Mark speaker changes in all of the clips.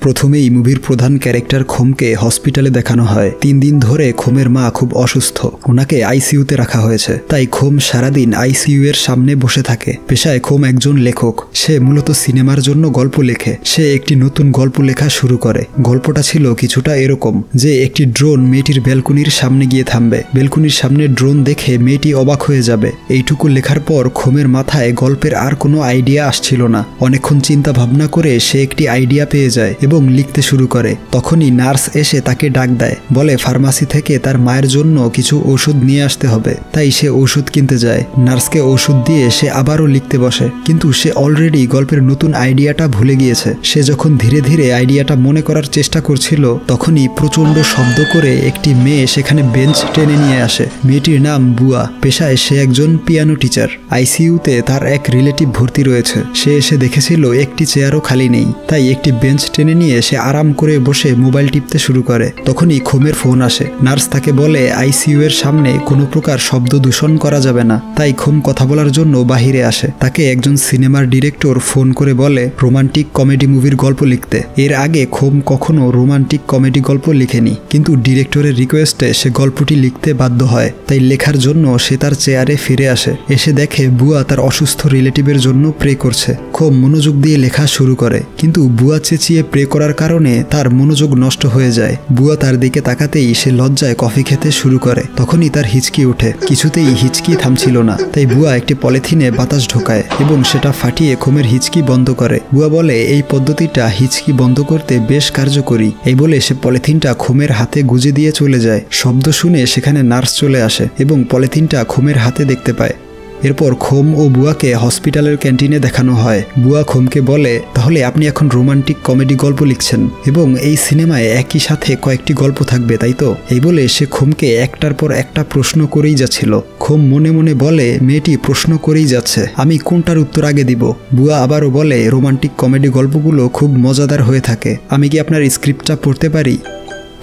Speaker 1: প্রথমেই মুভির প্রধান ক্যারেক্টার খোমকে হসপিটালে দেখানো হয়। 3 দিন ধরে খোমের মা খুব অসুস্থ, ওনাকে আইসিইউতে রাখা হয়েছে। তাই খোম সারাদিন আইসিইউ এর সামনে বসে থাকে। পেশায় খোম একজন লেখক, সে মূলত সিনেমার জন্য গল্প লেখে। সে একটি নতুন গল্প লেখা শুরু করে। গল্পটা ছিল কিছুটা এরকম যে একটি ড্রোন মেয়েটির ব্যালকনির সামনে গিয়ে থামবে। ব্যালকনির সামনে ড্রোন দেখে মেয়েটি অবাক হয়ে যাবে। এইটুকু লেখার পর খোমের মাথায় গল্পের আর কোনো আইডিয়া আসছিল না। অনেকক্ষণ চিন্তা ভাবনা করে সে একটি আইডিয়া পেয়ে যায় এবং লিখতে শুরু করে। তখনই নার্স এসে তাকে ডাক দেয়, বলে ফার্মাসি থেকে তার মায়ের জন্য কিছু ওষুধ নিয়ে আসতে হবে। তাই সে ওষুধ কিনতে যায়। নার্সকে ওষুধ দিয়ে সে আবারও লিখতে বসে, কিন্তু সে অলরেডি গল্পের নতুন আইডিয়াটা ভুলে গিয়েছে। সে যখন ধীরে ধীরে আইডিয়াটা মনে করার চেষ্টা করছিল, তখনই প্রচন্ড শব্দ করে একটি মেয়ে সেখানে বেঞ্চ টেনে নিয়ে আসে। মেয়েটির নাম বুয়া, পেশায় সে একজন পিয়ানো টিচার। আইসিইউতে তার এক রিলেটিভ ভর্তি রয়েছে। সে এসে দেখেছিল একটি চেয়ারও খালি নেই, তাই একটি বেঞ্চ টেনে নিয়ে সে আরাম করে বসে মোবাইল টিপতে শুরু করে। তখনই খোমের ফোন আসে। নার্স তাকে বলে আইসিইউ এর সামনে কোনো প্রকার শব্দ দূষণ করা যাবে না। তাই খোম কথা বলার জন্য বাহিরে আসে। তাকে একজন সিনেমার ডিরেক্টর ফোন করে বলে রোমান্টিক কমেডি মুভির গল্প লিখতে। এর আগে খোম কখনো রোমান্টিক কমেডি গল্প লিখেনি, কিন্তু ডিরেক্টরের রিকোয়েস্টে সে গল্পটি লিখতে বাধ্য হয়। তাই লেখার জন্য সে তার চেয়ারে ফিরে আসে। এসে দেখে বুয়া তার অসুস্থ রিলেটিভের জন্য প্রে করছে। খোম মনোযোগ দিয়ে লেখা শুরু করে, কিন্তু বুয়া চেঁচিয়ে প্রে করার কারণে তার মনোযোগ নষ্ট হয়ে যায়। বুয়া তার দিকে তাকাতেই সে লজ্জায় কফি খেতে শুরু করে। তখনই তার হিচকি ওঠে। কিছুতেই হিচকি থামছিল না, তাই বুয়া একটি পলিথিনে বাতাস ঢোকায় এবং সেটা ফাটিয়ে খোমের হিচকি বন্ধ করে। বুয়া বলে এই পদ্ধতিটা হিচকি বন্ধ করতে বেশ কার্যকরী। এই বলে সে পলিথিনটা খোমের হাতে গুজে দিয়ে চলে যায়। শব্দ শুনে সেখানে নার্স চলে আসে এবং পলিথিনটা খোমের হাতে দেখতে পায়। এরপর খোম ও বুয়াকে হসপিটালের ক্যান্টিনে দেখানো হয়। বুয়া খোমকে বলে, তাহলে আপনি এখন রোমান্টিক কমেডি গল্প লিখছেন এবং এই সিনেমায় একই সাথে কয়েকটি গল্প থাকবে, তাই তো? এই বলে সে খোমকে একটার পর একটা প্রশ্ন করেই যাচ্ছিল। খোম মনে মনে বলে মেয়েটি প্রশ্ন করেই যাচ্ছে, আমি কোনটার উত্তর আগে দিব? বুয়া আবারও বলে রোমান্টিক কমেডি গল্পগুলো খুব মজাদার হয়ে থাকে, আমি কি আপনার স্ক্রিপ্টটা পড়তে পারি?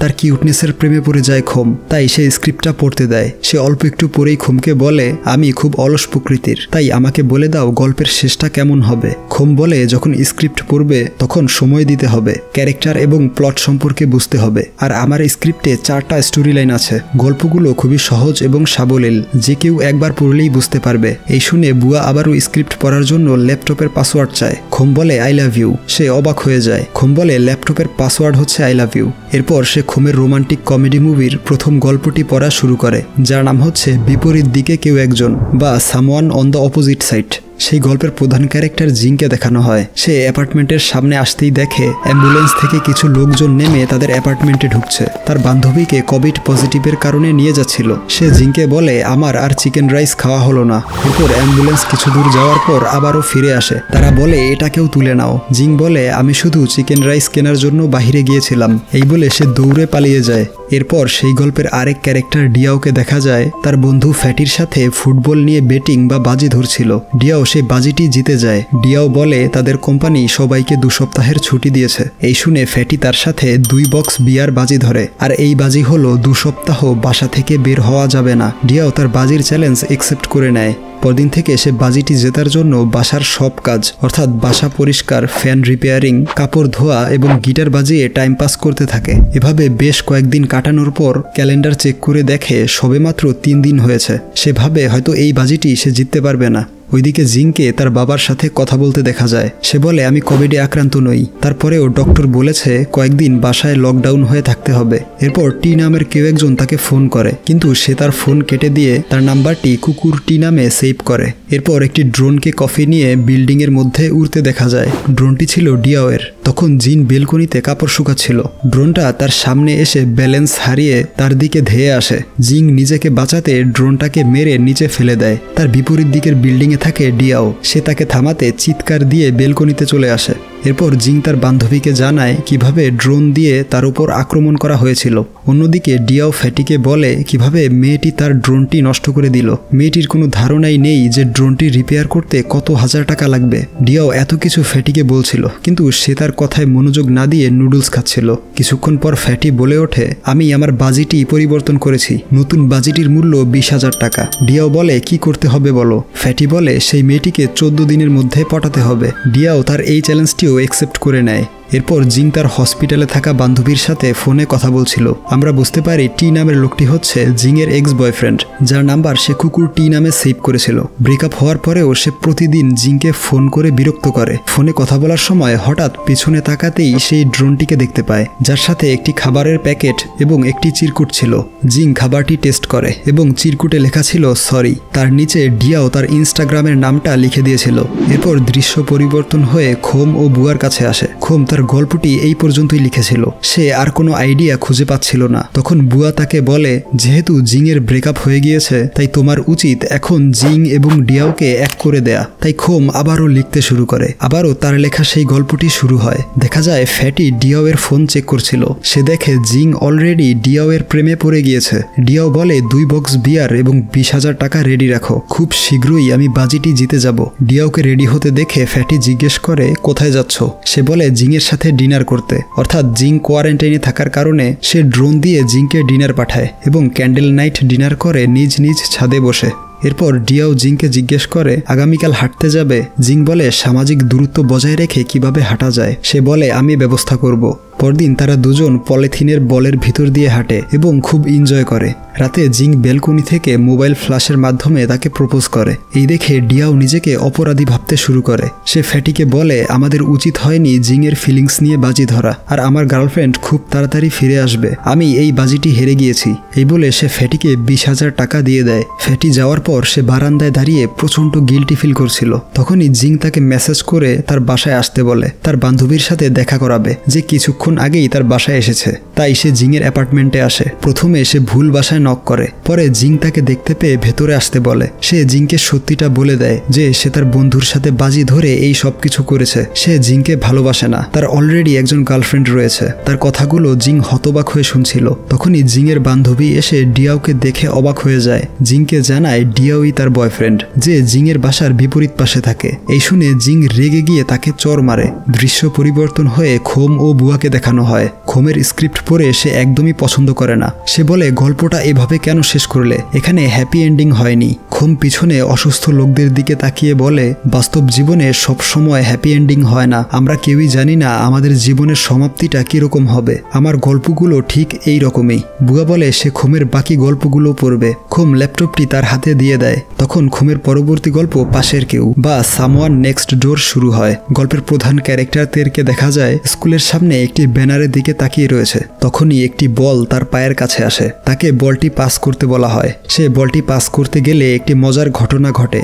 Speaker 1: তার কিউটনেসের প্রেমে পড়ে যায় খোম, তাই সে স্ক্রিপ্টটা পড়তে দেয়। সে অল্প একটু পরেই খোমকে বলে, আমি খুব অলস প্রকৃতির, তাই আমাকে বলে দাও গল্পের শেষটা কেমন হবে। খোম বলে যখন স্ক্রিপ্ট পড়বে তখন সময় দিতে হবে, ক্যারেক্টার এবং প্লট সম্পর্কে বুঝতে হবে। আর আমার স্ক্রিপ্টে 4টা স্টোরি লাইন আছে। গল্পগুলো খুবই সহজ এবং সাবলীল, যে কেউ একবার পড়লেই বুঝতে পারবে। এই শুনে বুয়া আবারও স্ক্রিপ্ট পড়ার জন্য ল্যাপটপের পাসওয়ার্ড চায়। খোম বলে আই লাভ ইউ। সে অবাক হয়ে যায়। খোম বলে ল্যাপটপের পাসওয়ার্ড হচ্ছে আই লাভ ইউ। এরপর সে খোমের রোমান্টিক কমেডি মুভির প্রথম গল্পটি পড়া শুরু করে, যার নাম হচ্ছে বিপরীত দিকে কেউ একজন, বা someone on the opposite side. সেই গল্পের প্রধান ক্যারেক্টার জিংকে দেখানো হয়। সে অ্যাপার্টমেন্টের সামনে আসতেই দেখে অ্যাম্বুলেন্স থেকে কিছু লোকজন নেমে তাদের অ্যাপার্টমেন্টে ঢুকছে। তার বান্ধবীকে কোভিড পজিটিভের কারণে নিয়ে যাচ্ছিল। সে জিংকে বলে আমার আর চিকেন রাইস খাওয়া হলো না। এরপর অ্যাম্বুলেন্স কিছু দূর যাওয়ার পর আবারও ফিরে আসে। তারা বলে এটাকেও তুলে নাও। জিং বলে আমি শুধু চিকেন রাইস কেনার জন্য বাহিরে গিয়েছিলাম। এই বলে সে দৌড়ে পালিয়ে যায়। এরপর সেই গল্পের আরেক ক্যারেক্টার ডিয়াওকে দেখা যায় তার বন্ধু ফ্যাটির সাথে ফুটবল নিয়ে বেটিং বা বাজি ধরছিল। ডিয়াও সেই বাজিটি জিতে যায়। ডিয়াও বলে তাদের কোম্পানি সবাইকে 2 সপ্তাহের ছুটি দিয়েছে। এই শুনে ফ্যাটি তার সাথে 2 বক্স বিয়ার বাজি ধরে, আর এই বাজি হলো 2 সপ্তাহ বাসা থেকে বের হওয়া যাবে না। ডিয়াও তার বাজির চ্যালেঞ্জ একসেপ্ট করে নেয়। পরদিন থেকে সে বাজিটি জেতার জন্য বাসার সব কাজ অর্থাৎ বাসা পরিষ্কার, ফ্যান রিপেয়ারিং, কাপড় ধোয়া এবং গিটার বাজিয়ে টাইম পাস করতে থাকে। এভাবে বেশ কয়েকদিন কাটানোর পর ক্যালেন্ডার চেক করে দেখে সবেমাত্র 3 দিন হয়েছে। সে ভাবে হয়তো এই বাজিটি সে জিততে পারবে না। ওইদিকে জিংকে তার বাবার সাথে কথা বলতে দেখা যায়। সে বলে আমি কোভিডে আক্রান্ত নই। তারপরেও ডক্টর বলেছে কয়েকদিন বাসায় লকডাউন হয়ে থাকতে হবে। এরপর টি নামের কেউ একজন তাকে ফোন করে, কিন্তু সে তার ফোন কেটে দিয়ে তার নাম্বারটি কুকুর টি নামে সেভ করে। এরপর একটি ড্রোনকে কফি নিয়ে বিল্ডিং এর মধ্যে উড়তে দেখা যায়। ড্রোনটি ছিল ডিয়াওয়ের। তখন জিন বেলকনিতে কাপড় শুকাচ্ছিল। ড্রোনটা তার সামনে এসে ব্যালেন্স হারিয়ে তার দিকে ধেয়ে আসে। জিং নিজেকে বাঁচাতে ড্রোনটাকে মেরে নিচে ফেলে দেয়। তার বিপরীত দিকের বিল্ডিং এ থাকে ডিয়াও। সে তাকে থামাতে চিৎকার দিয়ে বেলকনিতে চলে আসে। এরপর জিং তার বান্ধবীকে জানায় কিভাবে ড্রোন দিয়ে তার উপর আক্রমণ করা হয়েছিল। অন্যদিকে ডিয়াও ফ্যাটিকে বলে কিভাবে মেয়েটি তার ড্রোনটি নষ্ট করে দিল। মেয়েটির কোনো ধারণাই নেই যে ড্রোনটি রিপেয়ার করতে কত হাজার টাকা লাগবে। ডিয়াও এত কিছু ফ্যাটিকে বলছিল, কিন্তু সে তার কথায় মনোযোগ না দিয়ে নুডলস খাচ্ছিল। কিছুক্ষণ পর ফ্যাটি বলে ওঠে আমি আমার বাজিটি পরিবর্তন করেছি। নতুন বাজিটির মূল্য 20,000 টাকা। ডিয়াও বলে কি করতে হবে বলো। ফ্যাটি বলে সেই মেয়েটিকে 14 দিনের মধ্যে পটাতে হবে। ডিয়াও তার এই চ্যালেঞ্জটিও একসেপ্ট করে নেয়। এরপর জিং তার হসপিটালে থাকা বান্ধবীর সাথে ফোনে কথা বলছিল। আমরা বুঝতে পারি টি নামের লোকটি হচ্ছে জিং এর এক্স বয়ফ্রেন্ড, যার নাম্বার সে কুকুর টি নামে সেভ করেছিল। ব্রেকআপ হওয়ার পরেও সে প্রতিদিন জিংকে ফোন করে বিরক্ত করে। ফোনে কথা বলার সময় হঠাৎ পেছনে তাকাতেই সেই ড্রোনটিকে দেখতে পায়, যার সাথে একটি খাবারের প্যাকেট এবং একটি চিরকুট ছিল। জিং খাবারটি টেস্ট করে এবং চিরকুটে লেখা ছিল সরি। তার নিচে ডিয়াও তার ইনস্টাগ্রামের নামটা লিখে দিয়েছিল। এরপর দৃশ্য পরিবর্তন হয়ে খোম ও বুয়ার কাছে আসে। খোম তার গল্পটি এই পর্যন্তই লিখেছিল, সে আর কোনো আইডিয়া খুঁজে পাচ্ছিল না। তখন বুয়া তাকে বলে, যেহেতু জিং এর ব্রেকআপ হয়ে গিয়েছে তাই তোমার উচিত এখন জিং এবং ডিয়াওকে এক করে দেয়া। তাই খোম আবারও লিখতে শুরু করে। আবারও তার লেখা সেই গল্পটি শুরু হয়। দেখা যায় ফ্যাটি ডিয়াও এর ফোন চেক করছিল। সে দেখে জিং অলরেডি ডিয়াও এর প্রেমে পড়ে গিয়েছে। ডিয়াও বলে 2 বক্স বিয়ার এবং 20,000 টাকা রেডি রাখো, খুব শীঘ্রই আমি বাজিটি জিতে যাব। ডিয়াওকে রেডি হতে দেখে ফ্যাটি জিজ্ঞেস করে কোথায় যাচ্ছ। সে বলে জিং এর সাথে ডিনার করতে। অর্থাৎ জিং কোয়ারেন্টাইনে থাকার কারণে সে ড্রোন দিয়ে জিংকে ডিনার পাঠায় এবং ক্যান্ডেল নাইট ডিনার করে নিজ নিজ ছাদে বসে। এরপর ডিয়াও জিংকে জিজ্ঞেস করে আগামীকাল হাঁটতে যাবে। জিং বলে সামাজিক দূরত্ব বজায় রেখে কিভাবে হাঁটা যায়। সে বলে আমি ব্যবস্থা করব। পরদিন তারা দুজন পলিথিনের বলের ভিতর দিয়ে হাঁটে এবং খুব এনজয় করে। রাতে জিং ব্যালকনি থেকে মোবাইল ফ্ল্যাশের মাধ্যমে তাকে প্রপোজ করে। এই দেখে ডিয়াও নিজেকে অপরাধী ভাবতে শুরু করে। সে ফ্যাটিকে বলে আমাদের উচিত হয়নি জিং এর ফিলিংস নিয়ে বাজি ধরা, আর আমার গার্লফ্রেন্ড খুব তাড়াতাড়ি ফিরে আসবে, আমি এই বাজিটি হেরে গিয়েছি। এই বলে সে ফ্যাটিকে 20,000 টাকা দিয়ে দেয়। ফ্যাটি যাওয়ার পর সে বারান্দায় দাঁড়িয়ে প্রচণ্ড গিল্টি ফিল করছিল। তখনই জিং তাকে মেসেজ করে তার বাসায় আসতে বলে, তার বান্ধবীর সাথে দেখা করাবে যে কিছুক্ষণ আগেই তার বাসায় এসেছে। তাই সে জিং এর অ্যাপার্টমেন্টে আসে। প্রথমে সে ভুল বাসায় নক করে, পরে জিং তাকে দেখতে পেয়ে ভেতরে আসতে বলে। সে জিংকে সত্যিটা বলে দেয় যে সে তার বন্ধুর সাথে বাজি ধরে এই সব কিছু করেছে। সে জিংকে ভালোবাসে না, তার অলরেডি একজন গার্লফ্রেন্ড রয়েছে। তার কথাগুলো জিং হতবাক হয়ে শুনছিল। তখনই জিং এর বান্ধবী এসে ডিয়াওকে দেখে অবাক হয়ে যায়। জিংকে জানায় ডিয়াওই তার বয়ফ্রেন্ড, যে জিং এর বাসার বিপরীত পাশে থাকে। এই শুনে জিং রেগে গিয়ে তাকে চড় মারে। দৃশ্য পরিবর্তন হয়ে খোম ও বুয়াকে দেখানো হয়। খোমের স্ক্রিপ্ট পড়ে সে একদমই পছন্দ করে না। সে বলে গল্পটা এভাবে কেন শেষ করলে, এখানে হ্যাপি এন্ডিং হয়নি। খোম পিছনে অসুস্থ লোকদের দিকে তাকিয়ে বলে বাস্তব জীবনে সব সময় হ্যাপি এন্ডিং হয় না। আমরা কেউই জানি না আমাদের জীবনের সমাপ্তিটা কিরকম হবে। আমার গল্পগুলো ঠিক এই রকমই। বুয়া বলে সে খোমের বাকি গল্পগুলো পড়বে। খোম ল্যাপটপটি তার হাতে দিয়ে দেয়। তখন খোমের পরবর্তী গল্প পাশের কেউ বা সামওয়ান নেক্সট ডোর শুরু হয়। গল্পের প্রধান ক্যারেক্টারদেরকে দেখা যায় স্কুলের সামনে একটি ব্যানারের দিকে তাকিয়ে রয়েছে। তখনই একটি বল তার পায়ের কাছে আসে। তাকে বলটি পাস করতে বলা হয়। সে বলটি পাস করতে গেলে একটি মজার ঘটনা ঘটে।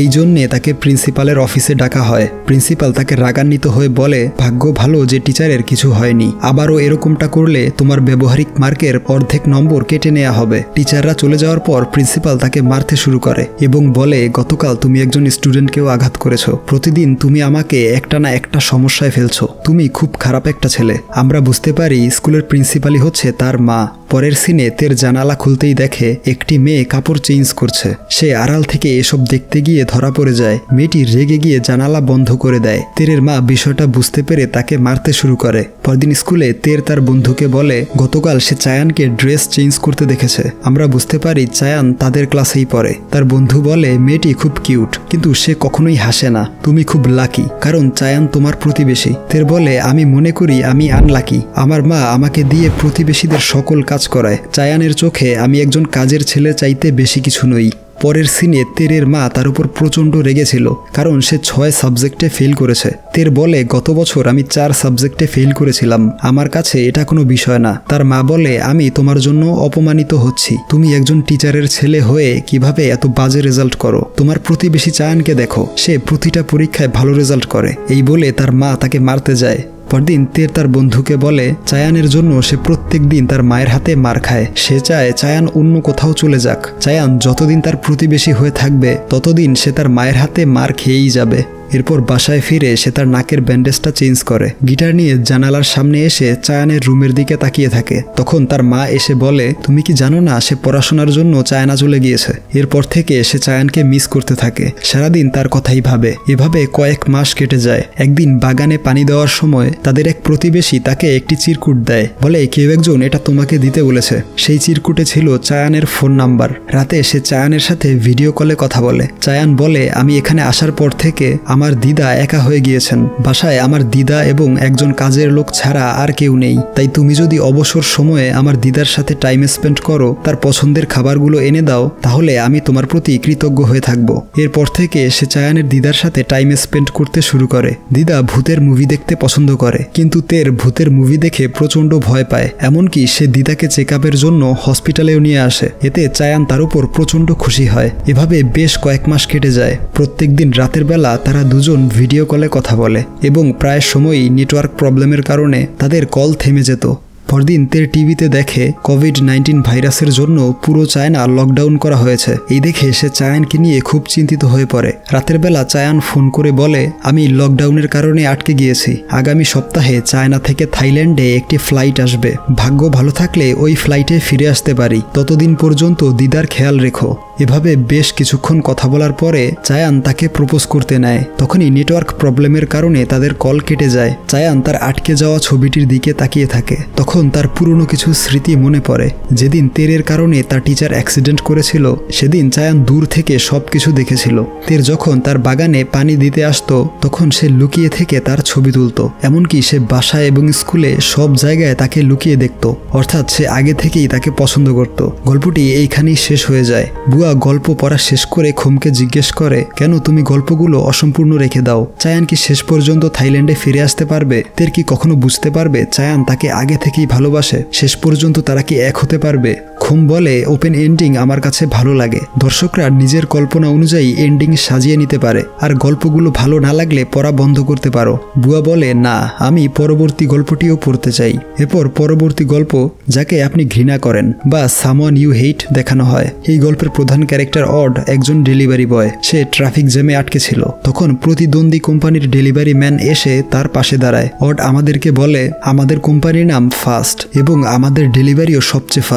Speaker 1: এই জন্যে তাকে প্রিন্সিপালের অফিসে ডাকা হয়। প্রিন্সিপাল তাকে রাগান্বিত হয়ে বলে ভাগ্য ভালো যে টিচারের কিছু হয়নি, আবারও এরকমটা করলে তোমার ব্যবহারিক মার্কের অর্ধেক নম্বর কেটে নেওয়া হবে। টিচাররা চলে যাওয়ার পর প্রিন্সিপাল তাকে মারতে শুরু করে এবং বলে গতকাল তুমি একজন স্টুডেন্টকেও আঘাত করেছো। প্রতিদিন তুমি আমাকে একটা না একটা সমস্যায় ফেলছো। তুমি খুব খারাপ একটা ছেলে। আমরা বুঝতে পারি স্কুলের প্রিন্সিপালই হচ্ছে তার মা। পরের সিনে তের জানালা খুলতেই দেখে একটি মেয়ে কাপড় চেঞ্জ করছে। সে আড়াল থেকে এসব দেখতে গিয়ে ধরা পড়ে যায়। মেয়েটি রেগে গিয়ে জানালা বন্ধ করে দেয়। তেরের মা বিষয়টা বুঝতে পেরে তাকে মারতে শুরু করে। পরদিন স্কুলে তের তার বন্ধুকে বলে গতকাল সে চায়ানকে ড্রেস চেঞ্জ করতে দেখেছে। আমরা বুঝতে পারি চায়ান তাদের ক্লাসেই পড়ে। তার বন্ধু বলে মেয়েটি খুব কিউট, কিন্তু সে কখনোই হাসে না। তুমি খুব লাকি, কারণ চায়ান তোমার প্রতিবেশী। তের বলে আমি মনে করি আমি আনলাকি। আমার মা আমাকে দিয়ে প্রতিবেশীদের সকল কাজ করায়। চায়ানের চোখে আমি একজন কাজের ছেলে চাইতে বেশি কিছু নই। পরের সিনে তেরের মা তার উপর প্রচণ্ড রেগেছিল, কারণ সে 6 সাবজেক্টে ফেল করেছে। তের বলে গত বছর আমি 4 সাবজেক্টে ফেল করেছিলাম, আমার কাছে এটা কোনো বিষয় না। তার মা বলে আমি তোমার জন্য অপমানিত হচ্ছি। তুমি একজন টিচারের ছেলে হয়ে কিভাবে এত বাজে রেজাল্ট করো। তোমার প্রতিবেশী চায়ানকে দেখো, সে প্রতিটা পরীক্ষায় ভালো রেজাল্ট করে। এই বলে তার মা তাকে মারতে যায়। পরদিন তের তার বন্ধুকে বলে চায়ানের জন্য সে প্রত্যেক দিন তার মায়ের হাতে মার খায়। সে চায় চায়ান অন্য কোথাও চলে যাক। চায়ান যতদিন তার প্রতিবেশী হয়ে থাকবে ততদিন সে তার মায়ের হাতে মার খেয়েই যাবে। এরপর বাসায় ফিরে সে তার নাকের ব্যান্ডেজটা চেঞ্জ করে। গিটার নিয়ে জানালার সামনে এসে চায়ানের রুমের দিকে তাকিয়ে থাকে। তখন তার মা এসে বলে, তুমি কি জানো না সে পড়াশোনার জন্য চায়না চলে গিয়েছে। এরপর থেকে সে চায়ানকে মিস করতে থাকে, সারাদিন তার কথাই ভাবে। এভাবে কয়েক মাস কেটে যায়। একদিন বাগানে পানি দেওয়ার সময় তাদের এক প্রতিবেশী তাকে একটি চিরকুট দেয়, বলে কেউ একজন এটা তোমাকে দিতে বলেছে। সেই চিরকুটে ছিল চায়ানের ফোন নাম্বার। রাতে সে চায়ানের সাথে ভিডিও কলে কথা বলে। চায়ান বলে, আমি এখানে আসার পর থেকে আমার দিদা একা হয়ে গিয়েছেন। বাসায় আমার দিদা এবং একজন কাজের লোক ছাড়া আর কেউ নেই। তাই তুমি যদি অবসর সময়ে আমার দিদার সাথে টাইম স্পেন্ড করো, তার পছন্দের খাবারগুলো এনে দাও, তাহলে আমি তোমার প্রতি কৃতজ্ঞ হয়ে থাকবো। এরপর থেকে সে চায়ানের দিদার সাথে টাইম স্পেন্ড করতে শুরু করে। দিদা ভূতের মুভি দেখতে পছন্দ করে, কিন্তু তের ভূতের মুভি দেখে প্রচন্ড ভয় পায়। এমনকি সে দিদাকে চেকআপের জন্য হসপিটালেও নিয়ে আসে। এতে চায়ান তার উপর প্রচন্ড খুশি হয়। এভাবে বেশ কয়েক মাস কেটে যায়। প্রত্যেকদিন রাতের বেলা তারা দুজন ভিডিও কলে কথা বলে এবং প্রায় সময়ই নেটওয়ার্ক প্রবলেমের কারণে তাদের কল থেমে যেত। পরদিন তের টিভিতে দেখে কোভিড-19 ভাইরাসের জন্য পুরো চায়না লকডাউন করা হয়েছে। এই দেখে সে চায়ানকে নিয়ে খুব চিন্তিত হয়ে পড়ে। রাতের বেলা চায়ান ফোন করে বলে, আমি লকডাউনের কারণে আটকে গিয়েছি। আগামী সপ্তাহে চায়না থেকে থাইল্যান্ডে একটি ফ্লাইট আসবে। ভাগ্য ভালো থাকলে ওই ফ্লাইটে ফিরে আসতে পারি। ততদিন পর্যন্ত দিদার খেয়াল রেখো। এভাবে বেশ কিছুক্ষণ কথা বলার পরে চায়ান তাকে প্রপোজ করতে নেয়। তখনই নেটওয়ার্ক প্রবলেমের কারণে তাদের কল কেটে যায়। চায়ান তার আটকে যাওয়া ছবিটির দিকে তাকিয়ে থাকে। তখন তার পুরনো কিছু স্মৃতি মনে পড়ে। যেদিন তেরের কারণে তার টিচার অ্যাক্সিডেন্ট করেছিল, সেদিন চায়ান দূর থেকে সবকিছু দেখেছিল। তের যখন তার বাগানে পানি দিতে আসতো, তখন সে লুকিয়ে থেকে তার ছবি তুলত। এমনকি সে বাসায় এবং স্কুলে সব জায়গায় তাকে লুকিয়ে দেখত। অর্থাৎ সে আগে থেকেই তাকে পছন্দ করত। গল্পটি এইখানেই শেষ হয়ে যায়। বুয়া গল্প পড়া শেষ করে খোমকে জিজ্ঞেস করে, কেন তুমি গল্পগুলো অসম্পূর্ণ রেখে দাও? চায়ান কি শেষ পর্যন্ত থাইল্যান্ডে ফিরে আসতে পারবে? তের কি কখনো বুঝতে পারবে চায়ান তাকে আগে থেকেই ভালোবাসে? শেষ পর্যন্ত তারা কি এক হতে পারবে? খোম বলে, ওপেন এন্ডিং আমার কাছে ভালো লাগে। দর্শকরা নিজের কল্পনা অনুযায়ী এন্ডিং সাজিয়ে নিতে পারে, আর গল্পগুলো ভালো না লাগলে পড়া বন্ধ করতে পারো। বুয়া বলে, না, আমি পরবর্তী গল্পটিও পড়তে চাই। এরপর পরবর্তী গল্প, যাকে আপনি ঘৃণা করেন বা সামওয়ান ইউ হেট দেখানো হয়। এই গল্পের প্রধান ক্যারেক্টার অড একজন ডেলিভারি বয়। সে ট্রাফিক জ্যামে আটকে ছিল। তখন প্রতিদ্বন্দ্বী কোম্পানির ডেলিভারি ম্যান এসে তার পাশে দাঁড়ায়। অড আমাদেরকে বলে, আমাদের কোম্পানির নাম ফাস্ট এবং আমাদের ডেলিভারিও সবচেয়ে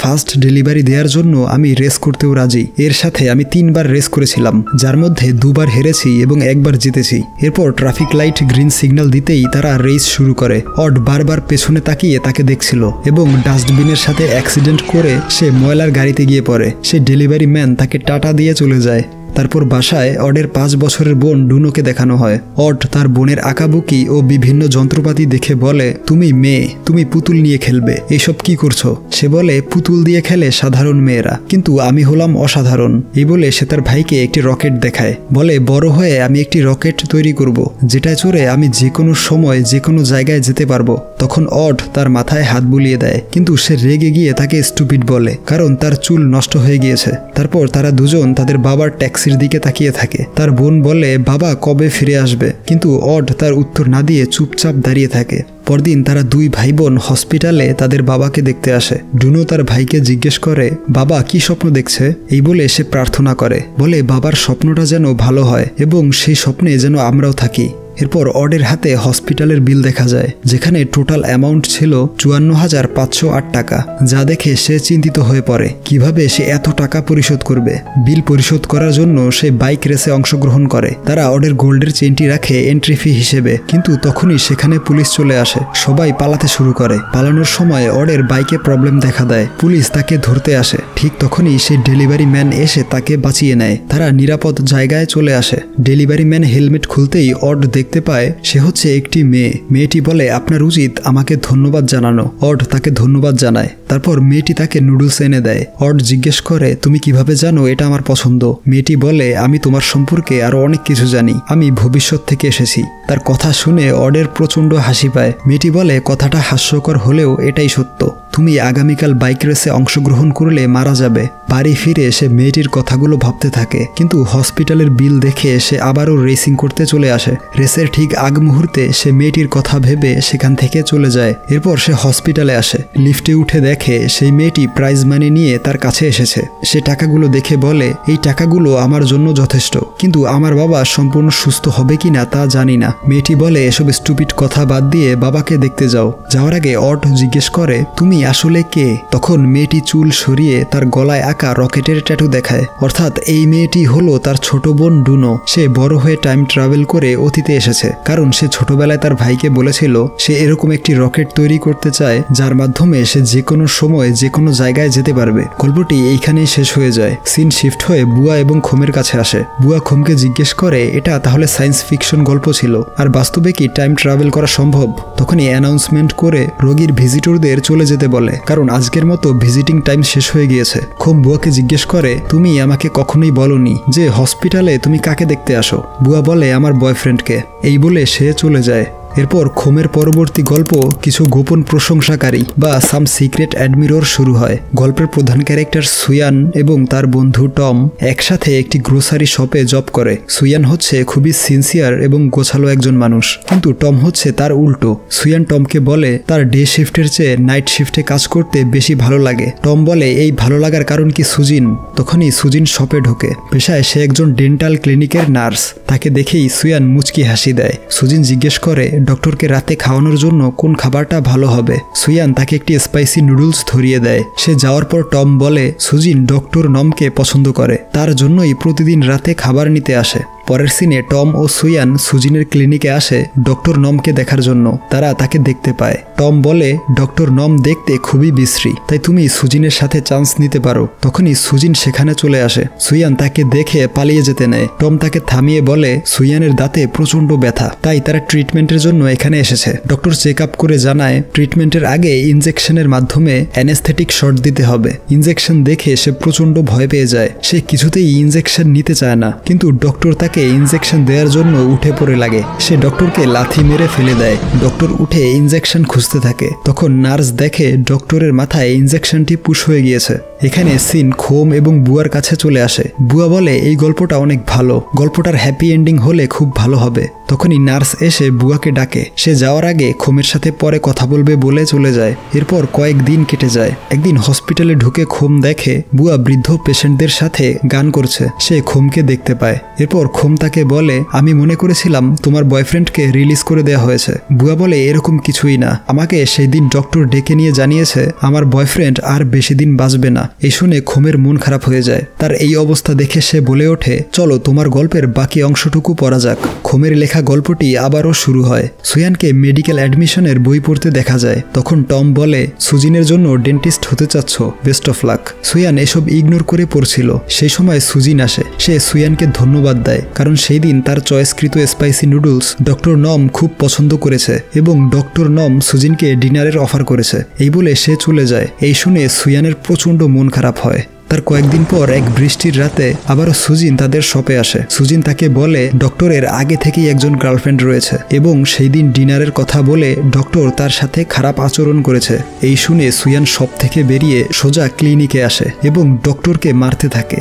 Speaker 1: ফাস্ট ডেলিভারি দেওয়ার জন্য আমি রেস করতেও রাজি। এর সাথে আমি 3 বার রেস করেছিলাম, যার মধ্যে 2 বার হেরেছি এবং 1 বার জিতেছি। এরপর ট্রাফিক লাইট গ্রিন সিগন্যাল দিতেই তারা রেস শুরু করে। অড বারবার পেছনে তাকিয়ে তাকে দেখছিল এবং ডাস্টবিনের সাথে অ্যাক্সিডেন্ট করে সে ময়লার গাড়িতে গিয়ে পড়ে। সে ডেলিভারি ম্যান তাকে টাটা দিয়ে চলে যায়। তারপর বাসায় অডের 5 বছরের বোন ডুনোকে দেখানো হয়। অড তার বোনের আঁকাবুকি ও বিভিন্ন যন্ত্রপাতি দেখে বলে, তুমি মেয়ে, তুমি পুতুল নিয়ে খেলবে, এইসব কি করছো? সে বলে, পুতুল দিয়ে খেলে সাধারণ মেয়েরা, কিন্তু আমি হলাম অসাধারণ। এই বলে সে তার ভাইকে একটি রকেট দেখায়। বলে, বড় হয়ে আমি একটি রকেট তৈরি করব, যেটায় চড়ে আমি যে কোনো সময় যে কোনো জায়গায় যেতে পারবো। তখন অড তার মাথায় হাত বুলিয়ে দেয়, কিন্তু সে রেগে গিয়ে তাকে স্টুপিড বলে, কারণ তার চুল নষ্ট হয়ে গিয়েছে। তারপর তারা দুজন তাদের বাবার ট্যাক্সির দিকে তাকিয়ে থাকে। তার বোন বলে, বাবা কবে ফিরে আসবে? কিন্তু অড তার উত্তর না দিয়ে চুপচাপ দাঁড়িয়ে থাকে। পরদিন তারা 2 ভাই বোন হসপিটালে তাদের বাবাকে দেখতে আসে। ডুনো তার ভাইকে জিজ্ঞেস করে, বাবা কি স্বপ্ন দেখছে? এই বলে সে প্রার্থনা করে, বলে বাবার স্বপ্নটা যেন ভালো হয় এবং সেই স্বপ্নে যেন আমরাও থাকি। এরপর অডের হাতে হসপিটালের বিল দেখা যায়, যেখানে টোটাল অ্যামাউন্ট ছিল 54,508 টাকা। যা দেখে সে চিন্তিত হয়ে পড়ে, কিভাবে সে এত টাকা পরিশোধ করবে। বিল পরিশোধ করার জন্য সে বাইক রেসে অংশগ্রহণ করে। তারা অডের গোল্ডের চেনটি রাখে এন্ট্রি ফি হিসেবে, কিন্তু তখনই সেখানে পুলিশ চলে আসে। সবাই পালাতে শুরু করে। পালানোর সময় অডের বাইকে প্রবলেম দেখা দেয়। পুলিশ তাকে ধরতে আসে। ঠিক তখনই সেই ডেলিভারি ম্যান এসে তাকে বাঁচিয়ে নেয়। তারা নিরাপদ জায়গায় চলে আসে। ডেলিভারি ম্যান হেলমেট খুলতেই অড দেখতে পায় সে হচ্ছে একটি মেয়ে। মেয়েটি বলে, আপনার উচিত আমাকে ধন্যবাদ জানানো। অড তাকে ধন্যবাদ জানায়। তারপর মেয়েটি তাকে নুডলস এনে দেয়। অড জিজ্ঞেস করে, তুমি কিভাবে জানো এটা আমার পছন্দ? মেয়েটি বলে, আমি তোমার সম্পর্কে আরো অনেক কিছু জানি, আমি ভবিষ্যৎ থেকে এসেছি। তার কথা শুনে অডের প্রচন্ড হাসি পায়। মেয়েটি বলে, কথাটা হাস্যকর হলেও এটাই সত্য, তুমি আগামীকাল বাইক রেসে অংশগ্রহণ করলে মারা যাবে। বাড়ি ফিরে সে মেয়েটির কথাগুলো ভাবতে থাকে, কিন্তু হসপিটালের বিল দেখে সে আবারও রেসিং করতে চলে আসে। রেসের ঠিক আগ মুহূর্তে সে মেয়েটির কথা ভেবে সেখান থেকে চলে যায়। এরপর সে হসপিটালে আসে। লিফটে উঠে দেখে দেখে সেই মেয়েটি প্রাইজ মানি নিয়ে তার কাছে এসেছে। সে টাকাগুলো দেখে বলে, এই টাকাগুলো আমার জন্য যথেষ্ট, কিন্তু আমার বাবা সম্পূর্ণ সুস্থ হবে কিনা তা জানি না। মেয়েটি বলে, এসব স্টুপিড কথা বাদ দিয়ে বাবাকে দেখতে যাও। যাওয়ার আগে অট জিজ্ঞেস করে, তুমি আসলে কে? তখন মেয়েটি চুল সরিয়ে তার গলায় আঁকা রকেটের ট্যাটু দেখায়। অর্থাৎ এই মেয়েটি হলো তার ছোট বোন ডুনো। সে বড় হয়ে টাইম ট্রাভেল করে অতীতে এসেছে, কারণ সে ছোটবেলায় তার ভাইকে বলেছিল সে এরকম একটি রকেট তৈরি করতে চায় যার মাধ্যমে সে যে কোনো সময় যে কোনো জায়গায় যেতে পারবে। গল্পটি এইখানেই শেষ হয়ে যায়। সিন শিফট হয়ে বুয়া এবং খোমের কাছে আসে। বুয়া খোমকে জিজ্ঞেস করে, এটা তাহলে সায়েন্স ফিকশন গল্প ছিল, আর বাস্তবে কি টাইম ট্রাভেল করা সম্ভব? তখনই অ্যানাউন্সমেন্ট করে রোগীর ভিজিটরদের চলে যেতে বলে, কারণ আজকের মতো ভিজিটিং টাইম শেষ হয়ে গিয়েছে। খোম বুয়াকে জিজ্ঞেস করে, তুমি আমাকে কখনোই বলনি যে হসপিটালে তুমি কাকে দেখতে আসো? বুয়া বলে, আমার বয়ফ্রেন্ডকে। এই বলে সে চলে যায়। এরপর খোমের পরবর্তী গল্প কিছু গোপন প্রশংসাকারী বা সাম সিক্রেট অ্যাডমিরর শুরু হয়। গল্পের প্রধান ক্যারেক্টার সুয়ান এবং তার বন্ধু টম একসাথে একটি গ্রোসারি শপে জব করে। সুয়ান হচ্ছে খুবই সিনসিয়ার এবং গোছালো একজন মানুষ, কিন্তু টম হচ্ছে তার উল্টো। সুয়ান টমকে বলে তার ডে শিফটের চেয়ে নাইট শিফটে কাজ করতে বেশি ভালো লাগে। টম বলে, এই ভালো লাগার কারণ কি সুজিন? তখনই সুজিন শপে ঢোকে। পেশায় সে একজন ডেন্টাল ক্লিনিকের নার্স। তাকে দেখেই সুয়ান মুচকি হাসি দেয়। সুজিন জিজ্ঞেস করে, ডক্টরকে রাতে খাওয়ানোর জন্য কোন খাবারটা ভালো হবে? সুয়ান তাকে একটি স্পাইসি নুডলস ধরিয়ে দেয়। সে যাওয়ার পর টম বলে, সুজিন ডক্টর নমকে পছন্দ করে, তার জন্যই প্রতিদিন রাতে খাবার নিতে আসে। পরের সিনে টম ও সুয়ান সুজিনের ক্লিনিকে আসে ডক্টর নমকে দেখার জন্য। তারা তাকে দেখতে পায়। টম বলে, ডক্টর নম দেখতে খুবই বিশ্রী, তাই তুমি সুজিনের সাথে চান্স নিতে পারো। তখনই সুজিন সেখানে চলে আসে। সুয়ান তাকে দেখে পালিয়ে যেতে নেয়। টম তাকে থামিয়ে বলে, সুয়ানের দাঁতে প্রচন্ড ব্যথা, তাই তারা ট্রিটমেন্টের জন্য এখানে এসেছে। ডক্টর চেক আপ করে জানায় ট্রিটমেন্টের আগে ইনজেকশনের মাধ্যমে অ্যানেস্থেটিক শট দিতে হবে। ইনজেকশন দেখে সে প্রচন্ড ভয় পেয়ে যায়। সে কিছুতেই ইনজেকশন নিতে চায় না, কিন্তু ডক্টর তাকে ইনজেকশন দেওয়ার জন্য উঠে পড়ে লাগে। সে ডক্টরকে লাথি মেরে ফেলে দেয়। ডক্টর উঠে ইনজেকশন খুঁজতে থাকে। তখন নার্স দেখে ডক্টরের মাথায় ইনজেকশনটি পুশ হয়ে গিয়েছে। এখানে সিন খোম এবং বুয়ার কাছে চলে আসে। বুয়া বলে, এই গল্পটা অনেক ভালো, গল্পটার হ্যাপি এন্ডিং হলে খুব ভালো হবে। তখনই নার্স এসে বুয়াকে ডাকে। সে যাওয়ার আগে খোমের সাথে পরে কথা বলবে বলে চলে যায়। এরপর কয়েকদিন কেটে যায়। একদিন হসপিটালে ঢুকে খোম দেখে বুয়া বৃদ্ধ পেশেন্টদের সাথে গান করছে। সে খোমকে দেখতে পায়। এরপর খোম তাকে বলে, আমি মনে করেছিলাম তোমার বয়ফ্রেন্ডকে রিলিজ করে দেওয়া হয়েছে। বুয়া বলে, এরকম কিছুই না, আমাকে সেই দিন ডক্টর ডেকে নিয়ে জানিয়েছে আমার বয়ফ্রেন্ড আর বেশি দিন বাঁচবে না। এই শুনে খোমের মন খারাপ হয়ে যায়। তার এই অবস্থা দেখে সে বলে ওঠে, চলো তোমার গল্পের বাকি অংশটুকু পড়া যাক। খোমের লেখা গল্পটি আবারও শুরু হয়। সুয়ানকে মেডিকেল অ্যাডমিশনের বই পড়তে দেখা যায়। তখন টম বলে, সুজিনের জন্য ডেন্টিস্ট হতে চাচ্ছ, বেস্ট অফ লাক। সুয়ান এসব ইগনোর করে পড়ছিল। সেই সময় সুজিন আসে। সে সুয়ানকে ধন্যবাদ দেয়, কারণ সেই দিন তার চয়েসকৃত স্পাইসি নুডলস ডক্টর নম খুব পছন্দ করেছে এবং ডক্টর নম সুজিনকে ডিনারের অফার করেছে। এই বলে সে চলে যায়। এই শুনে সুয়ানের প্রচন্ড মন খারাপ হয়। তার কয়েকদিন পর এক বৃষ্টির রাতে আবারও সুজিন তাদের শপে আসে। সুজিন তাকে বলে ডক্টরের আগে থেকেই একজন গার্লফ্রেন্ড রয়েছে এবং সেই দিন ডিনারের কথা বলে ডক্টর তার সাথে খারাপ আচরণ করেছে। এই শুনে সুয়ান শপ থেকে বেরিয়ে সোজা ক্লিনিকে আসে এবং ডক্টরকে মারতে থাকে।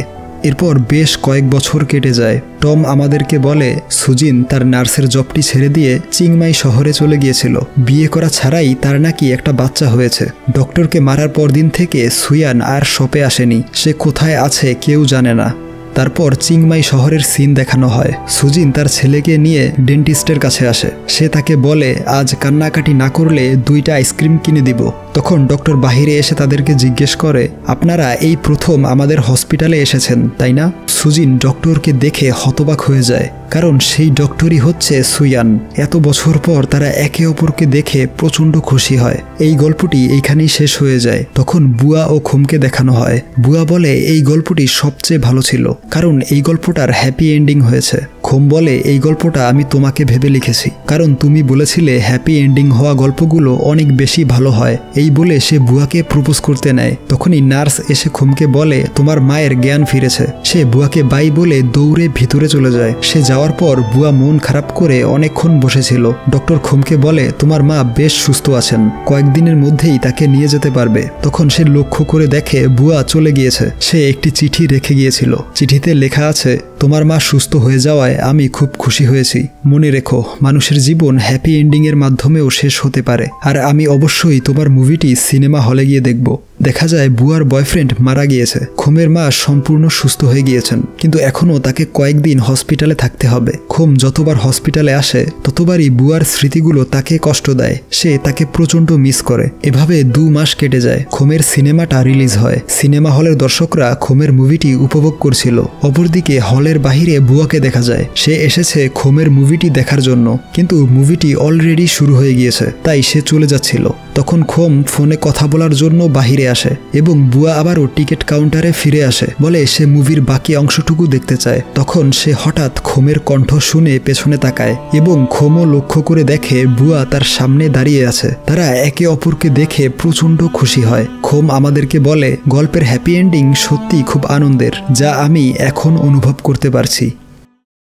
Speaker 1: এরপর বেশ কয়েক বছর কেটে যায়। টম আমাদেরকে বলে সুজিন তার নার্সের জবটি ছেড়ে দিয়ে চিংমাই শহরে চলে গিয়েছিল। বিয়ে করা ছাড়াই তার নাকি একটা বাচ্চা হয়েছে। ডক্টরকে মারার পর দিন থেকে সুয়ান আর শপে আসেনি। সে কোথায় আছে কেউ জানে না। তারপর চিংমাই শহরের সিন দেখানো হয়। সুজিন তার ছেলেকে নিয়ে ডেন্টিস্টের কাছে আসে। সে তাকে বলে আজ কান্নাকাটি না করলে 2টা আইসক্রিম কিনে দিব। তখন ডক্টর বাহিরে এসে তাদেরকে জিজ্ঞেস করে, আপনারা এই প্রথম আমাদের হসপিটালে এসেছেন তাই না? সুজিন ডক্টরকে দেখে হতবাক হয়ে যায়, কারণ সেই ডক্টরই হচ্ছে সুয়ান। এত বছর পর তারা একে অপরকে দেখে প্রচন্ড খুশি হয়। এই গল্পটি এইখানেই শেষ হয়ে যায়। তখন বুয়া ও খোমকে দেখানো হয়। বুয়া বলে এই গল্পটি সবচেয়ে ভালো ছিল, কারণ এই গল্পটার হ্যাপি এন্ডিং হয়েছে। খোম বলে এই গল্পটা আমি তোমাকে ভেবে লিখেছি, কারণ তুমি বলেছিলে হ্যাপি এন্ডিং হওয়া গল্পগুলো অনেক বেশি ভালো হয়। এই বলে সে বুয়াকে প্রপোজ করতে নেয়। তখনই নার্স এসে খোমকে বলে তোমার মায়ের জ্ঞান ফিরেছে। সে বুয়াকে বাই বলে দৌড়ে ভিতরে চলে যায়। সে যাওয়ার পর বুয়া মন খারাপ করে অনেকক্ষণ বসেছিল। ডক্টর খোমকে বলে তোমার মা বেশ সুস্থ আছেন, কয়েকদিনের মধ্যেই তাকে নিয়ে যেতে পারবে। তখন সে লক্ষ্য করে দেখে বুয়া চলে গিয়েছে। সে একটি চিঠি রেখে গিয়েছিল। চিঠিতে লেখা আছে, তোমার মা সুস্থ হয়ে যাওয়ায় আমি খুব খুশি হয়েছি। মনে রেখো, মানুষের জীবন হ্যাপি এন্ডিং এর মাধ্যমেও শেষ হতে পারে। আর আমি অবশ্যই তোমার মুভিটি সিনেমা হলে গিয়ে দেখব। দেখা যায় বুয়ার বয়ফ্রেন্ড মারা গিয়েছে। খোমের মা সম্পূর্ণ সুস্থ হয়ে গিয়েছেন, কিন্তু এখনও তাকে কয়েকদিন হসপিটালে থাকতে হবে। খোম যতবার হসপিটালে আসে ততবারই বুয়ার স্মৃতিগুলো তাকে কষ্ট দেয়। সে তাকে প্রচণ্ড মিস করে। এভাবে 2 মাস কেটে যায়। খোমের সিনেমাটা রিলিজ হয়। সিনেমা হলের দর্শকরা খোমের মুভিটি উপভোগ করছিল। অপরদিকে হলের বাহিরে বুয়াকে দেখা যায়। সে এসেছে খোমের মুভিটি দেখার জন্য, কিন্তু মুভিটি অলরেডি শুরু হয়ে গিয়েছে, তাই সে চলে যাচ্ছিল। তখন খোম ফোনে কথা বলার জন্য বাহিরে আসে এবং বুয়া আবারও টিকিট কাউন্টারে ফিরে আসে, বলে সে মুভির বাকি অংশটুকু দেখতে চায়। তখন সে হঠাৎ খোমের কণ্ঠ শুনে পেছনে তাকায় এবং খোমও লক্ষ্য করে দেখে বুয়া তার সামনে দাঁড়িয়ে আছে। তারা একে অপরকে দেখে প্রচণ্ড খুশি হয়। খোম আমাদেরকে বলে, গল্পের হ্যাপি এন্ডিং সত্যি খুব আনন্দের, যা আমি এখন অনুভব করতে পারছি।